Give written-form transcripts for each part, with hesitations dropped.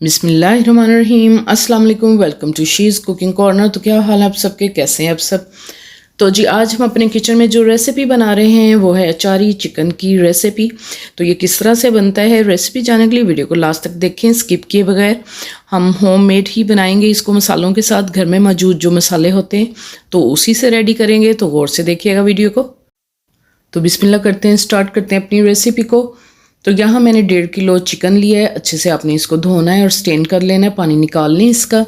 बिस्मिल्लाहिर्रहमानिर्रहीम। अस्सलाम वालेकुम। Welcome to she's cooking corner. तो क्या हाल है आप सबके, कैसे हैं आप सब? तो जी आज हम अपने किचन में जो रेसिपी बना रहे हैं वो है अचारी चिकन की रेसिपी। तो ये किस तरह से बनता है, रेसिपी जानने के लिए वीडियो को लास्ट तक देखें स्किप किए बगैर। हम होममेड ही बनाएंगे इसको, मसालों के साथ घर में मौजूद जो मसाले होते हैं तो उसी से रेडी करेंगे, तो गौर से देखिएगा वीडियो को। तो बिस्मिल्लाह करते हैं, स्टार्ट करते हैं अपनी रेसिपी को। तो यहाँ मैंने 1.5 किलो चिकन लिया है। अच्छे से आपने इसको धोना है और स्टेन कर लेना है, पानी निकाल लें इसका।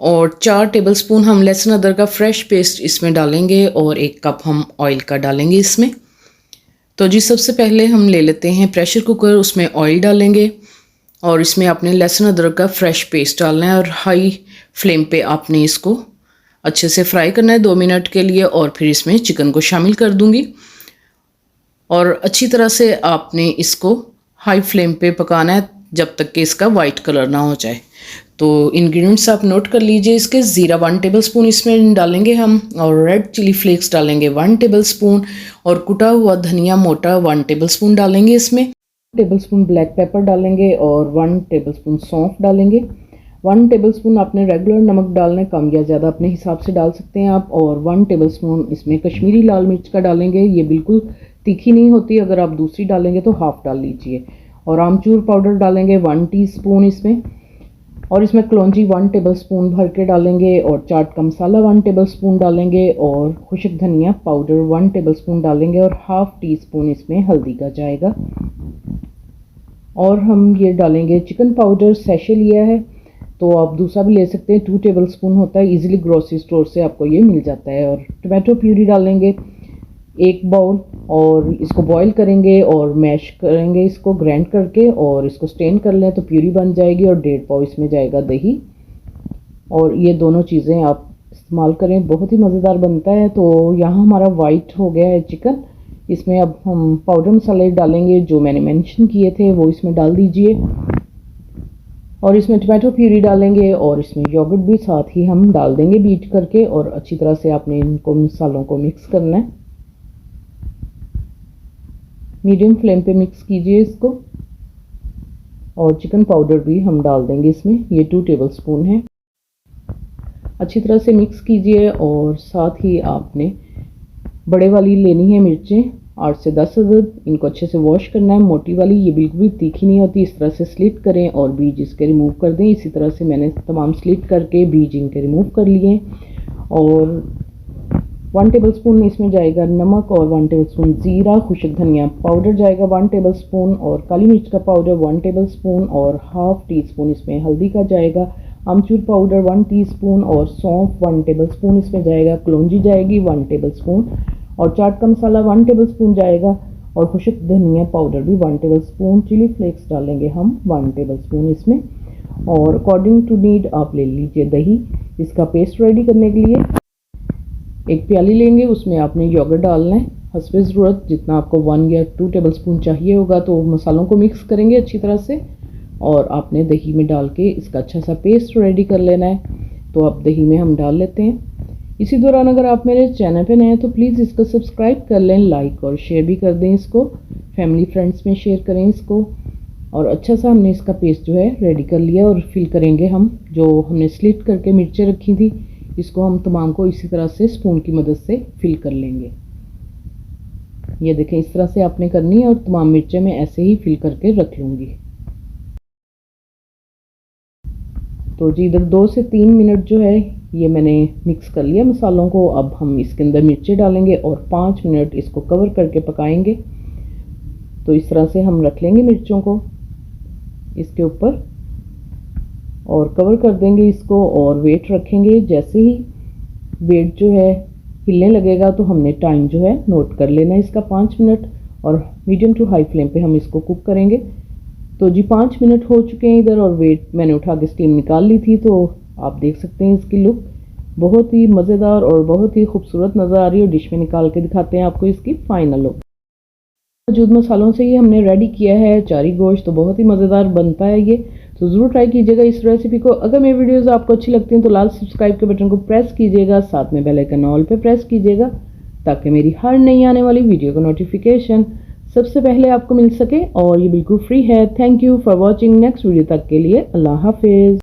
और 4 टेबलस्पून हम लहसुन अदरक का फ्रेश पेस्ट इसमें डालेंगे और 1 कप हम ऑयल का डालेंगे इसमें। तो जी सबसे पहले हम ले लेते हैं प्रेशर कुकर, उसमें ऑयल डालेंगे और इसमें आपने लहसुन अदरक का फ्रेश पेस्ट डालना है और हाई फ्लेम पे आपने इसको अच्छे से फ्राई करना है 2 मिनट के लिए। और फिर इसमें चिकन को शामिल कर दूँगी और अच्छी तरह से आपने इसको हाई फ्लेम पे पकाना है जब तक कि इसका वाइट कलर ना हो जाए। तो इंग्रेडिएंट्स आप नोट कर लीजिए इसके। ज़ीरा 1 टेबलस्पून इसमें डालेंगे हम, और रेड चिली फ्लेक्स डालेंगे 1 टेबलस्पून, और कुटा हुआ धनिया मोटा 1 टेबलस्पून डालेंगे इसमें। टेबलस्पून ब्लैक पेपर डालेंगे और 1 टेबलस्पून सौंफ डालेंगे। 1 टेबलस्पून आपने रेगुलर नमक डालना है, कम या ज़्यादा अपने हिसाब से डाल सकते हैं आप। और 1 टेबलस्पून इसमें कश्मीरी लाल मिर्च का डालेंगे, ये बिल्कुल तीखी नहीं होती, अगर आप दूसरी डालेंगे तो हाफ डाल लीजिए। और आमचूर पाउडर डालेंगे 1 टीस्पून इसमें। और इसमें कलौंजी 1 टेबलस्पून भर के डालेंगे और चाट का मसाला 1 टेबलस्पून डालेंगे और खुश्क धनिया पाउडर 1 टेबलस्पून डालेंगे और हाफ टी स्पून इसमें हल्दी का जाएगा। और हम ये डालेंगे चिकन पाउडर, सैशे लिया है तो आप दूसरा भी ले सकते हैं, 2 टेबलस्पून होता है, इजीली ग्रोसरी स्टोर से आपको ये मिल जाता है। और टमाटो प्यूरी डालेंगे 1 बाउल और इसको बॉईल करेंगे और मैश करेंगे इसको ग्राइंड करके, और इसको स्टेन कर लें तो प्यूरी बन जाएगी। और 1.5 पाव इसमें जाएगा दही, और ये दोनों चीज़ें आप इस्तेमाल करें, बहुत ही मज़ेदार बनता है। तो यहाँ हमारा वाइट हो गया है चिकन। इसमें अब हम पाउडर मसाले डालेंगे जो मैंने मेंशन किए थे, वो इसमें डाल दीजिए। और इसमें टमाटो प्यूरी डालेंगे और इसमें योगर्ट भी साथ ही हम डाल देंगे बीट करके। और अच्छी तरह से आपने इनको मसालों को मिक्स करना है, मीडियम फ्लेम पे मिक्स कीजिए इसको। और चिकन पाउडर भी हम डाल देंगे इसमें, ये 2 टेबलस्पून है। अच्छी तरह से मिक्स कीजिए। और साथ ही आपने बड़े वाली लेनी है मिर्चें, 8 से 10 अदद, इनको अच्छे से वॉश करना है। मोटी वाली ये बिल्कुल भी तीखी नहीं होती, इस तरह से स्लिट करें और बीज इसके रिमूव कर दें। इसी तरह से मैंने तमाम स्लिट करके बीज इनके रिमूव कर लिए। और 1 टेबलस्पून इसमें जाएगा नमक और 1 टेबलस्पून ज़ीरा, खुश्क धनिया पाउडर जाएगा 1 टेबलस्पून, और काली मिर्च का पाउडर 1 टेबलस्पून, और हाफ टी स्पून इसमें हल्दी का जाएगा। आमचूर पाउडर 1 टीस्पून और सौंफ 1 टेबलस्पून इसमें जाएगा। कलौंजी जाएगी 1 टेबलस्पून और चाट का मसाला 1 टेबलस्पून जाएगा। और खुश्क धनिया पाउडर भी 1 टेबलस्पून, चिली फ्लेक्स डालेंगे हम 1 टेबलस्पून इसमें। और अकॉर्डिंग टू नीड आप ले लीजिए दही इसका पेस्ट रेडी करने के लिए। 1 प्याली लेंगे, उसमें आपने योगर्ट डालना है हस्बे ज़रूरत, जितना आपको 1 या 2 टेबलस्पून चाहिए होगा। तो मसालों को मिक्स करेंगे अच्छी तरह से और आपने दही में डाल के इसका अच्छा सा पेस्ट रेडी कर लेना है। तो अब दही में हम डाल लेते हैं। इसी दौरान अगर आप मेरे चैनल पे नए हैं तो प्लीज़ इसको सब्सक्राइब कर लें, लाइक और शेयर भी कर दें इसको, फैमिली फ्रेंड्स में शेयर करें इसको। और अच्छा सा हमने इसका पेस्ट जो है रेडी कर लिया। और फिल करेंगे हम, जो हमने स्लिट करके मिर्चें रखी थी इसको हम तमाम को इसी तरह से स्पून की मदद से फिल कर लेंगे। ये देखें इस तरह से आपने करनी है और तमाम मिर्चें मैं ऐसे ही फिल करके रख लूँगी। तो जी इधर 2 से 3 मिनट जो है ये मैंने मिक्स कर लिया मसालों को। अब हम इसके अंदर मिर्चें डालेंगे और 5 मिनट इसको कवर करके पकाएंगे। तो इस तरह से हम रख लेंगे मिर्चों को इसके ऊपर और कवर कर देंगे इसको और वेट रखेंगे। जैसे ही वेट जो है हिलने लगेगा तो हमने टाइम जो है नोट कर लेना है इसका 5 मिनट, और मीडियम टू हाई फ्लेम पे हम इसको कुक करेंगे। तो जी 5 मिनट हो चुके हैं इधर, और वेट मैंने उठा के स्टीम निकाल ली थी। तो आप देख सकते हैं इसकी लुक बहुत ही मज़ेदार और बहुत ही खूबसूरत नज़र आ रही है। डिश में निकाल के दिखाते हैं आपको इसकी फाइनल लुक। मौजूद मसालों से ही हमने रेडी किया है अचारी गोश्त, तो बहुत ही मज़ेदार बनता है ये। तो ज़रूर ट्राई कीजिएगा इस रेसिपी को। अगर मेरी वीडियोस आपको अच्छी लगती हैं तो लाल सब्सक्राइब के बटन को प्रेस कीजिएगा, साथ में बेल आइकन ऑल पे प्रेस कीजिएगा ताकि मेरी हर नई आने वाली वीडियो का नोटिफिकेशन सबसे पहले आपको मिल सके, और ये बिल्कुल फ्री है। Thank you for watching. Next video तक के लिए अल्लाह हाफिज़।